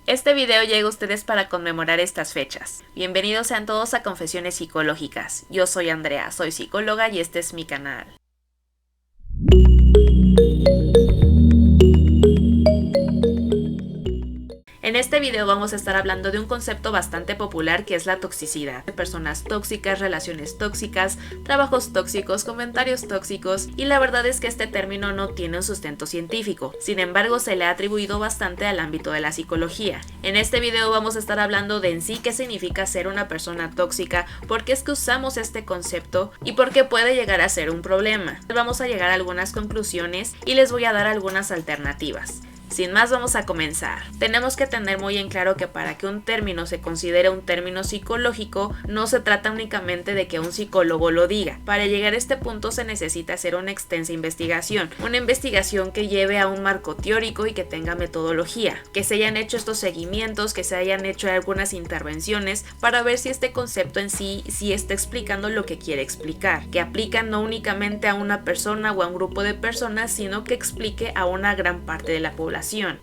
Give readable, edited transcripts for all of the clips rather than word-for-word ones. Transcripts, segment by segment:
Este video llega a ustedes para conmemorar estas fechas. Bienvenidos sean todos a Confesiones Psicológicas. Yo soy Andrea, soy psicóloga y este es mi canal. En este video vamos a estar hablando de un concepto bastante popular que es la toxicidad. Personas tóxicas, relaciones tóxicas, trabajos tóxicos, comentarios tóxicos, y la verdad es que este término no tiene un sustento científico. Sin embargo, se le ha atribuido bastante al ámbito de la psicología. En este video vamos a estar hablando de en sí qué significa ser una persona tóxica, por qué es que usamos este concepto y por qué puede llegar a ser un problema. Vamos a llegar a algunas conclusiones y les voy a dar algunas alternativas. Sin más, vamos a comenzar. Tenemos que tener muy en claro que para que un término se considere un término psicológico, no se trata únicamente de que un psicólogo lo diga. Para llegar a este punto se necesita hacer una extensa investigación, una investigación que lleve a un marco teórico y que tenga metodología, que se hayan hecho estos seguimientos, que se hayan hecho algunas intervenciones para ver si este concepto en sí está explicando lo que quiere explicar, que aplica no únicamente a una persona o a un grupo de personas, sino que explique a una gran parte de la población.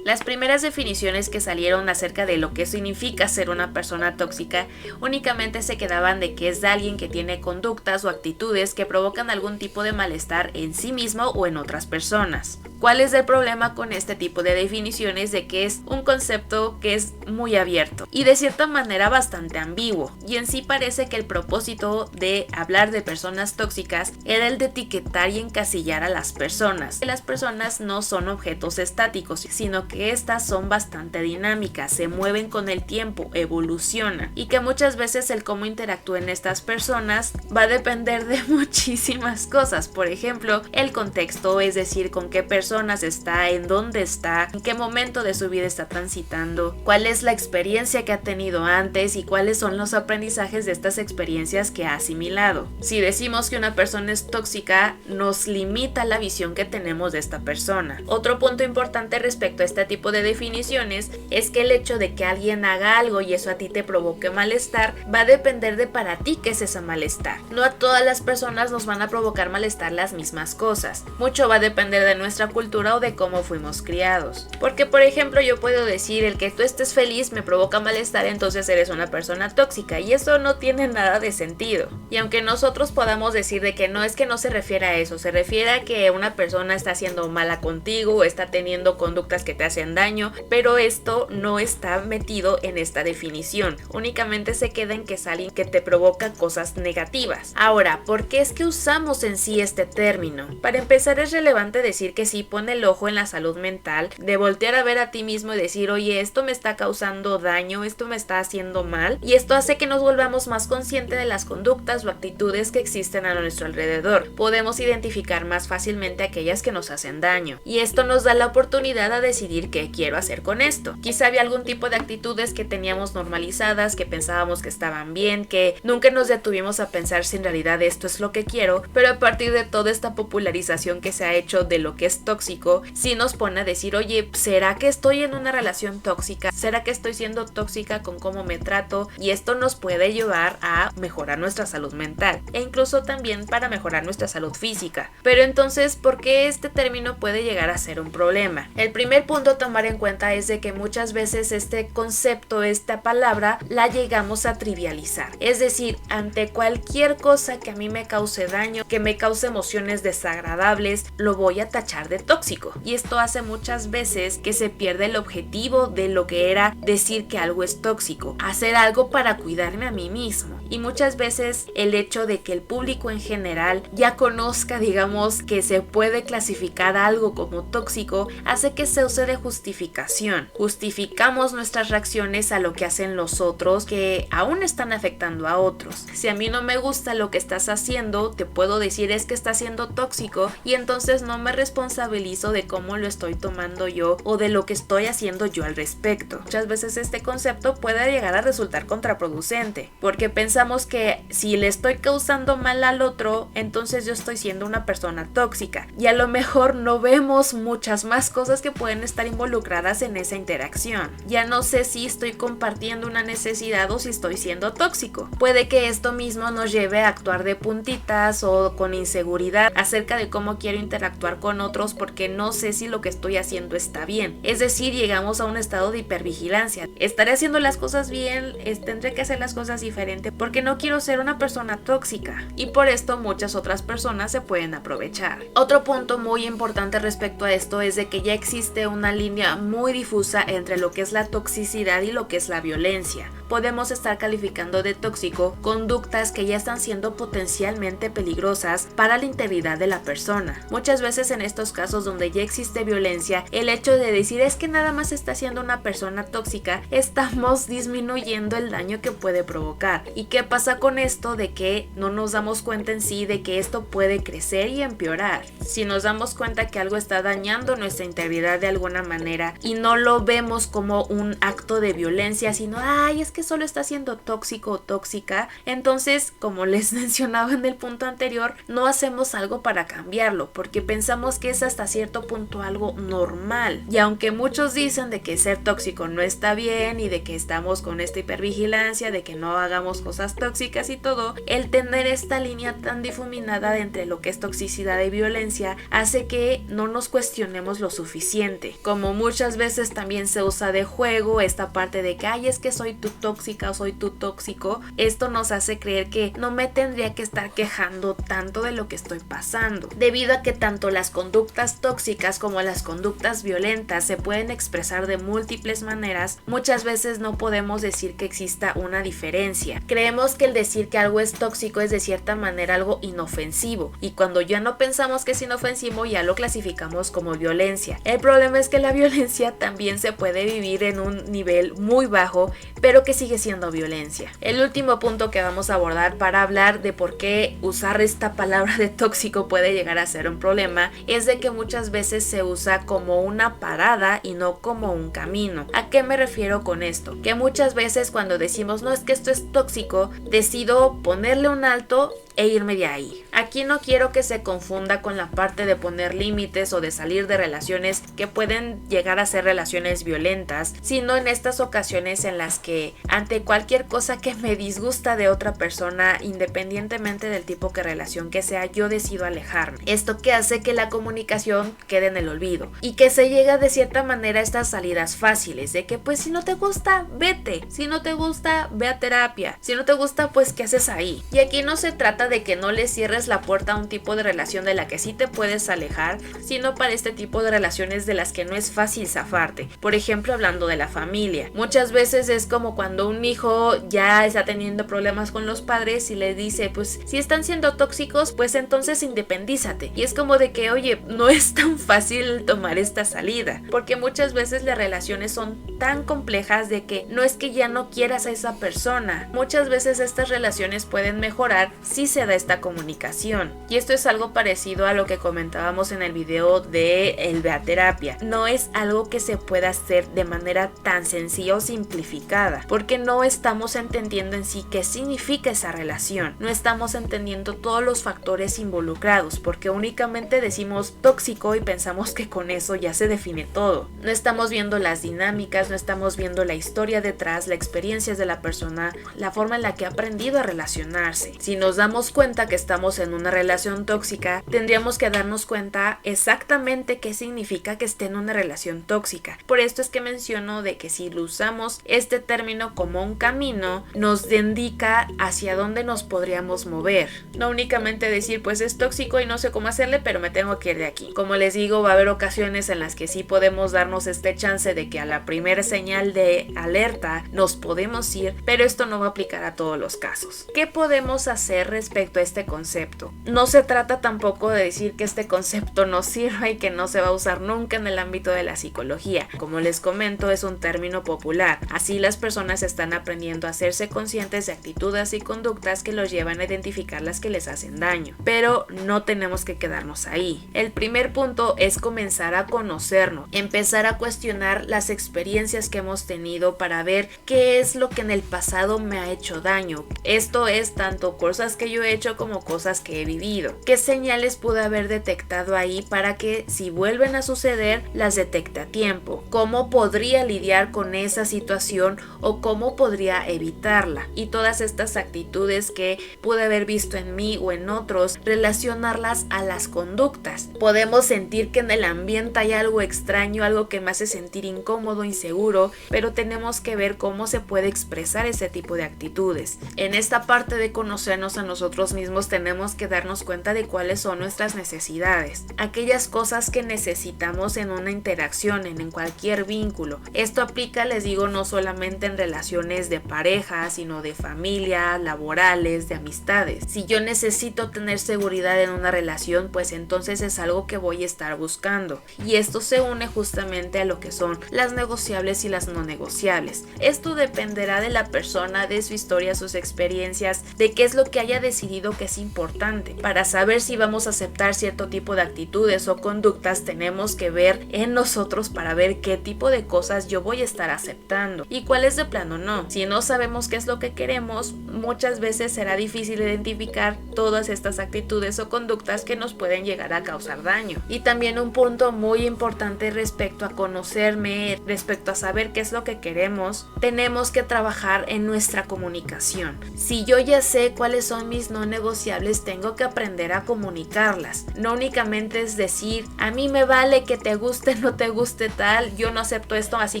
Las primeras definiciones que salieron acerca de lo que significa ser una persona tóxica únicamente se quedaban de que es de alguien que tiene conductas o actitudes que provocan algún tipo de malestar en sí mismo o en otras personas. ¿Cuál es el problema con este tipo de definiciones? De que es un concepto que es muy abierto y de cierta manera bastante ambiguo, y en sí parece que el propósito de hablar de personas tóxicas era el de etiquetar y encasillar a las personas. Las personas no son objetos estáticos, sino que estas son bastante dinámicas, se mueven con el tiempo, evolucionan, y que muchas veces el cómo interactúen estas personas va a depender de muchísimas cosas. Por ejemplo, el contexto, es decir, con qué personas está, en dónde está, en qué momento de su vida está transitando, cuál es la experiencia que ha tenido antes y cuáles son los aprendizajes de estas experiencias que ha asimilado. Si decimos que una persona es tóxica, nos limita la visión que tenemos de esta persona. Otro punto importante respecto a este tipo de definiciones es que el hecho de que alguien haga algo y eso a ti te provoque malestar va a depender de para ti qué es ese malestar. No a todas las personas nos van a provocar malestar las mismas cosas. Mucho va a depender de nuestra cultura o de cómo fuimos criados. Porque, por ejemplo, yo puedo decir el que tú estés feliz me provoca malestar, entonces eres una persona tóxica, y eso no tiene nada de sentido. Y aunque nosotros podamos decir de que no, es que no se refiere a eso, se refiere a que una persona está siendo mala contigo o está teniendo conductas que te hacen daño, pero esto no está metido en esta definición. Únicamente se queda en que es alguien que te provoca cosas negativas. Ahora, ¿por qué es que usamos en sí este término? Para empezar, es relevante decir que sí pone el ojo en la salud mental, de voltear a ver a ti mismo y decir, oye, esto me está causando daño, esto me está haciendo mal, y esto hace que nos volvamos más conscientes de las conductas o actitudes que existen a nuestro alrededor. Podemos identificar más fácilmente aquellas que nos hacen daño, y esto nos da la oportunidad a decidir qué quiero hacer con esto. Quizá había algún tipo de actitudes que teníamos normalizadas, que pensábamos que estaban bien, que nunca nos detuvimos a pensar si en realidad esto es lo que quiero, pero a partir de toda esta popularización que se ha hecho de lo que es tóxico, sí nos pone a decir, oye, ¿será que estoy en una relación tóxica? ¿Será que estoy siendo tóxica con cómo me trato? Y esto nos puede llevar a mejorar nuestra salud mental e incluso también para mejorar nuestra salud física. Pero entonces, ¿por qué este término puede llegar a ser un problema? El primer punto a tomar en cuenta es de que muchas veces este concepto, esta palabra, la llegamos a trivializar. Es decir, ante cualquier cosa que a mí me cause daño, que me cause emociones desagradables, lo voy a tachar de tóxico. Y esto hace muchas veces que se pierde el objetivo de lo que era decir que algo es tóxico, hacer algo para cuidarme a mí mismo. Y muchas veces el hecho de que el público en general ya conozca, digamos, que se puede clasificar algo como tóxico, hace que se use de justificación. Justificamos nuestras reacciones a lo que hacen los otros que aún están afectando a otros. Si a mí no me gusta lo que estás haciendo, te puedo decir es que está siendo tóxico, y entonces no me responsabilizo de cómo lo estoy tomando yo o de lo que estoy haciendo yo al respecto. Muchas veces este concepto puede llegar a resultar contraproducente, porque pensamos pensamos que si le estoy causando mal al otro, entonces yo estoy siendo una persona tóxica, y a lo mejor no vemos muchas más cosas que pueden estar involucradas en esa interacción. Ya no sé si estoy compartiendo una necesidad o si estoy siendo tóxico. Puede que esto mismo nos lleve a actuar de puntitas o con inseguridad acerca de cómo quiero interactuar con otros porque no sé si lo que estoy haciendo está bien. Es decir, llegamos a un estado de hipervigilancia. ¿Estaré haciendo las cosas bien? ¿Tendré que hacer las cosas diferente? Porque no quiero ser una persona tóxica, y por esto muchas otras personas se pueden aprovechar. Otro punto muy importante respecto a esto es de que ya existe una línea muy difusa entre lo que es la toxicidad y lo que es la violencia. Podemos estar calificando de tóxico conductas que ya están siendo potencialmente peligrosas para la integridad de la persona. Muchas veces en estos casos donde ya existe violencia, el hecho de decir es que nada más está siendo una persona tóxica, estamos disminuyendo el daño que puede provocar. ¿Y qué pasa con esto de que no nos damos cuenta en sí de que esto puede crecer y empeorar? Si nos damos cuenta que algo está dañando nuestra integridad de alguna manera y no lo vemos como un acto de violencia, sino ay, es que solo está siendo tóxico o tóxica, entonces, como les mencionaba en el punto anterior, no hacemos algo para cambiarlo porque pensamos que es hasta cierto punto algo normal. Y aunque muchos dicen de que ser tóxico no está bien y de que estamos con esta hipervigilancia, de que no hagamos cosas tóxicas y todo, el tener esta línea tan difuminada entre lo que es toxicidad y violencia hace que no nos cuestionemos lo suficiente. Como muchas veces también se usa de juego esta parte de que ay, es que soy tu tóxica o soy tu tóxico, esto nos hace creer que no me tendría que estar quejando tanto de lo que estoy pasando, debido a que tanto las conductas tóxicas como las conductas violentas se pueden expresar de múltiples maneras. Muchas veces no podemos decir que exista una diferencia. Creemos que el decir que algo es tóxico es de cierta manera algo inofensivo, y cuando ya no pensamos que es inofensivo ya lo clasificamos como violencia. El problema es que la violencia también se puede vivir en un nivel muy bajo, pero que sigue siendo violencia. El último punto que vamos a abordar para hablar de por qué usar esta palabra de tóxico puede llegar a ser un problema es de que muchas veces se usa como una parada y no como un camino. ¿A qué me refiero con esto? Que muchas veces cuando decimos no, es que esto es tóxico, decido ponerle un alto e irme de ahí. Aquí no quiero que se confunda con la parte de poner límites o de salir de relaciones que pueden llegar a ser relaciones violentas, sino en estas ocasiones en las que ante cualquier cosa que me disgusta de otra persona, independientemente del tipo de relación que sea, yo decido alejarme. Esto que hace que la comunicación quede en el olvido y que se llega de cierta manera a estas salidas fáciles de que pues si no te gusta, vete, si no te gusta, ve a terapia, si no te gusta, pues ¿qué haces ahí? Y aquí no se trata de que no le cierres la puerta a un tipo de relación de la que sí te puedes alejar, sino para este tipo de relaciones de las que no es fácil zafarte. Por ejemplo, hablando de la familia, muchas veces es como cuando un hijo ya está teniendo problemas con los padres y le dice, pues si están siendo tóxicos, pues entonces independízate. Y es como de que, oye, no es tan fácil tomar esta salida, porque muchas veces las relaciones son tan complejas de que no es que ya no quieras a esa persona. Muchas veces estas relaciones pueden mejorar si se da esta comunicación. Y esto es algo parecido a lo que comentábamos en el video de el ve a terapia. No es algo que se pueda hacer de manera tan sencilla o simplificada, porque no estamos entendiendo en sí qué significa esa relación. No estamos entendiendo todos los factores involucrados, porque únicamente decimos tóxico y pensamos que con eso ya se define todo. No estamos viendo las dinámicas, no estamos viendo la historia detrás, las experiencias de la persona, la forma en la que ha aprendido a relacionarse. Si nos damos cuenta que estamos en una relación tóxica, tendríamos que darnos cuenta exactamente qué significa que esté en una relación tóxica. Por esto es que menciono de que si lo usamos este término como un camino, nos indica hacia dónde nos podríamos mover. No únicamente decir pues es tóxico y no sé cómo hacerle, pero me tengo que ir de aquí. Como les digo, va a haber ocasiones en las que sí podemos darnos este chance de que a la primera señal de alerta nos podemos ir, pero esto no va a aplicar a todos los casos. ¿Qué podemos hacer respecto a este concepto? concepto. No se trata tampoco de decir que este concepto no sirva y que no se va a usar nunca en el ámbito de la psicología. Como les comento, es un término popular. Así las personas están aprendiendo a hacerse conscientes de actitudes y conductas que los llevan a identificar las que les hacen daño. Pero no tenemos que quedarnos ahí. El primer punto es comenzar a conocernos, empezar a cuestionar las experiencias que hemos tenido para ver qué es lo que en el pasado me ha hecho daño. Esto es tanto cosas que yo he hecho como cosas que he vivido. ¿Qué señales pude haber detectado ahí para que si vuelven a suceder las detecte a tiempo? ¿Cómo podría lidiar con esa situación o cómo podría evitarla? Y todas estas actitudes que pude haber visto en mí o en otros, relacionarlas a las conductas. Podemos sentir que en el ambiente hay algo extraño, algo que me hace sentir incómodo, inseguro, pero tenemos que ver cómo se puede expresar ese tipo de actitudes. En esta parte de conocernos a nosotros mismos tenemos que darnos cuenta de cuáles son nuestras necesidades, aquellas cosas que necesitamos en una interacción, en cualquier vínculo. Esto aplica, les digo, no solamente en relaciones de pareja, sino de familia, laborales, de amistades. Si yo necesito tener seguridad en una relación, pues entonces es algo que voy a estar buscando. Y esto se une justamente a lo que son las negociables y las no negociables. Esto dependerá de la persona, de su historia, sus experiencias, de qué es lo que haya decidido que es importante. Para saber si vamos a aceptar cierto tipo de actitudes o conductas, tenemos que ver en nosotros para ver qué tipo de cosas yo voy a estar aceptando y cuáles de plano no. Si no sabemos qué es lo que queremos, muchas veces será difícil identificar todas estas actitudes o conductas que nos pueden llegar a causar daño. Y también un punto muy importante respecto a conocerme, respecto a saber qué es lo que queremos, tenemos que trabajar en nuestra comunicación. Si yo ya sé cuáles son mis no negociables, tengo que aprender a comunicarlas. No únicamente es decir, a mí me vale que te guste, no te guste tal, yo no acepto esto, así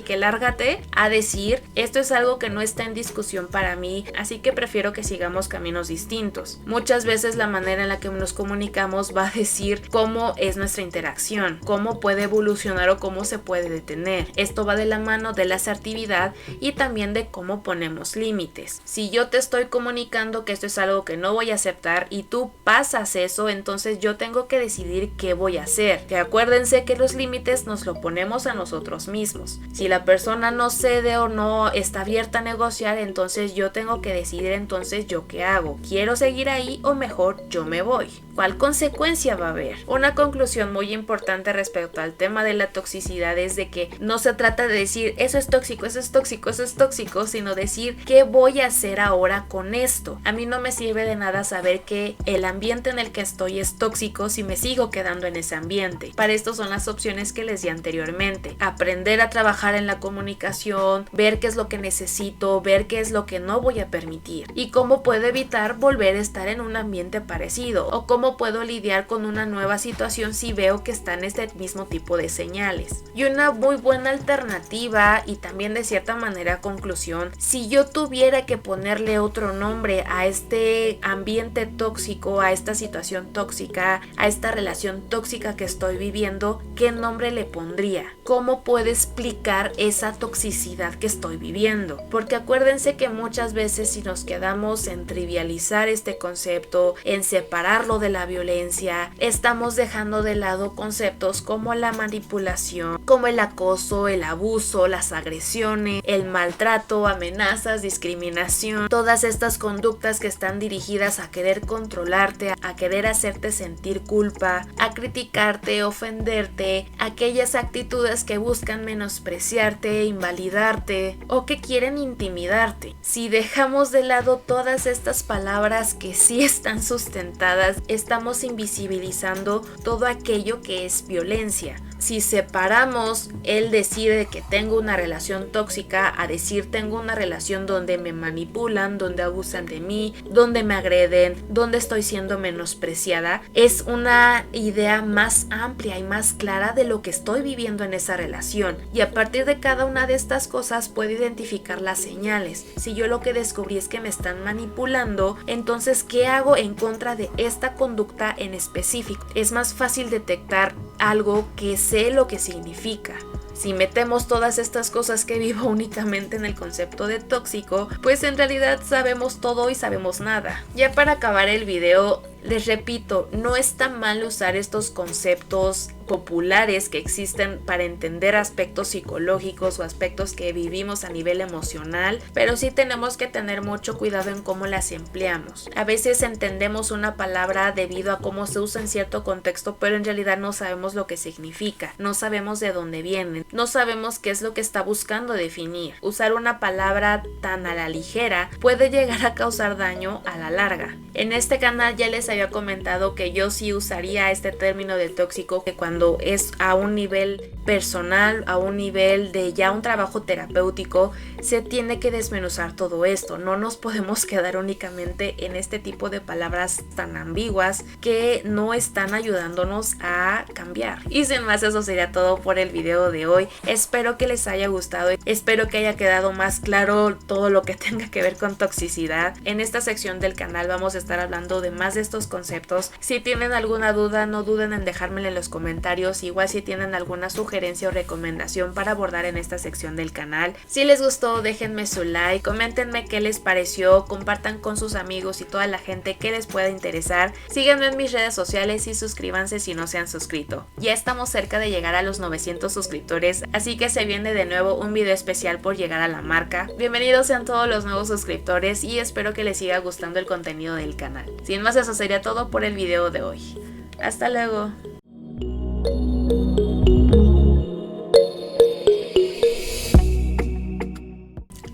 que lárgate, a decir, esto es algo que no está en discusión para mí, así que prefiero que sigamos caminos distintos. Muchas veces la manera en la que nos comunicamos va a decir cómo es nuestra interacción, cómo puede evolucionar o cómo se puede detener. Esto va de la mano de la asertividad y también de cómo ponemos límites. Si yo te estoy comunicando que esto es algo que no voy a aceptar y tú pasas eso, entonces yo tengo que decidir qué voy a hacer. Que acuérdense que los límites nos lo ponemos a nosotros mismos. Si la persona no cede o no está abierta a negociar, entonces yo tengo que decidir entonces yo qué hago. ¿Quiero seguir ahí o mejor yo me voy? ¿Cuál consecuencia va a haber? Una conclusión muy importante respecto al tema de la toxicidad es de que no se trata de decir eso es tóxico, eso es tóxico, eso es tóxico, sino decir qué voy a hacer ahora con esto. A mí no me sirve de nada saber que el ambiente en el que estoy es tóxico si me sigo quedando en ese ambiente. Para esto son las opciones que les di anteriormente. Aprender a trabajar en la comunicación, ver qué es lo que necesito, ver qué es lo que no voy a permitir y cómo puedo evitar volver a estar en un ambiente parecido o cómo puedo lidiar con una nueva situación si veo que está en este mismo tipo de señales. Y una muy buena alternativa y también de cierta manera conclusión, si yo tuviera que ponerle otro nombre a este ambiente tóxico, a esta situación tóxica, a esta relación tóxica que estoy viviendo, ¿qué nombre le pondría? ¿Cómo puedo explicar esa toxicidad que estoy viviendo? Porque acuérdense que muchas veces si nos quedamos en trivializar este concepto, en separarlo de la violencia, estamos dejando de lado conceptos como la manipulación, como el acoso, el abuso, las agresiones, el maltrato, amenazas, discriminación, todas estas conductas que están dirigidas a querer controlarte, a querer hacerte sentir culpa, a criticarte, ofenderte, aquellas actitudes que buscan menospreciarte, invalidarte o que quieren intimidarte. Si dejamos de lado todas estas palabras que sí están sustentadas, estamos invisibilizando todo aquello que es violencia. Si separamos el decir de que tengo una relación tóxica a decir tengo una relación donde me manipulan, donde abusan de mí, donde me agreden, donde estoy siendo menospreciada, es una idea más amplia y más clara de lo que estoy viviendo en esa relación. Y a partir de cada una de estas cosas puedo identificar las señales. Si yo lo que descubrí es que me están manipulando, entonces ¿qué hago en contra de esta conducta en específico? Es más fácil detectar algo que sé lo que significa. Si metemos todas estas cosas que vivo únicamente en el concepto de tóxico, pues en realidad sabemos todo y sabemos nada. Ya para acabar el video, Les repito, no está mal usar estos conceptos populares que existen para entender aspectos psicológicos o aspectos que vivimos a nivel emocional, pero sí tenemos que tener mucho cuidado en cómo las empleamos. A veces entendemos una palabra debido a cómo se usa en cierto contexto, pero en realidad no sabemos lo que significa, no sabemos de dónde viene, no sabemos qué es lo que está buscando definir. Usar una palabra tan a la ligera puede llegar a causar daño a la larga. En este canal ya les había comentado que yo sí usaría este término de tóxico, que cuando es a un nivel personal, a un nivel de ya un trabajo terapéutico, se tiene que desmenuzar todo esto. No nos podemos quedar únicamente en este tipo de palabras tan ambiguas que no están ayudándonos a cambiar. Y sin más, eso sería todo por el video de hoy. Espero que les haya gustado, espero que haya quedado más claro todo lo que tenga que ver con toxicidad. En esta sección del canal vamos a estar hablando de más de estos conceptos. Si tienen alguna duda, no duden en dejármela en los comentarios. Igual si tienen alguna sugerencia o recomendación para abordar en esta sección del canal. Si les gustó, déjenme su like, coméntenme qué les pareció, compartan con sus amigos y toda la gente que les pueda interesar. Síganme en mis redes sociales y suscríbanse si no se han suscrito. Ya estamos cerca de llegar a los 900 suscriptores, así que se viene de nuevo un video especial por llegar a la marca. Bienvenidos sean todos los nuevos suscriptores y espero que les siga gustando el contenido del canal. Sin más, eso sería todo por el video de hoy. Hasta luego.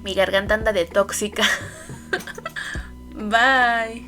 Mi garganta anda de tóxica. Bye.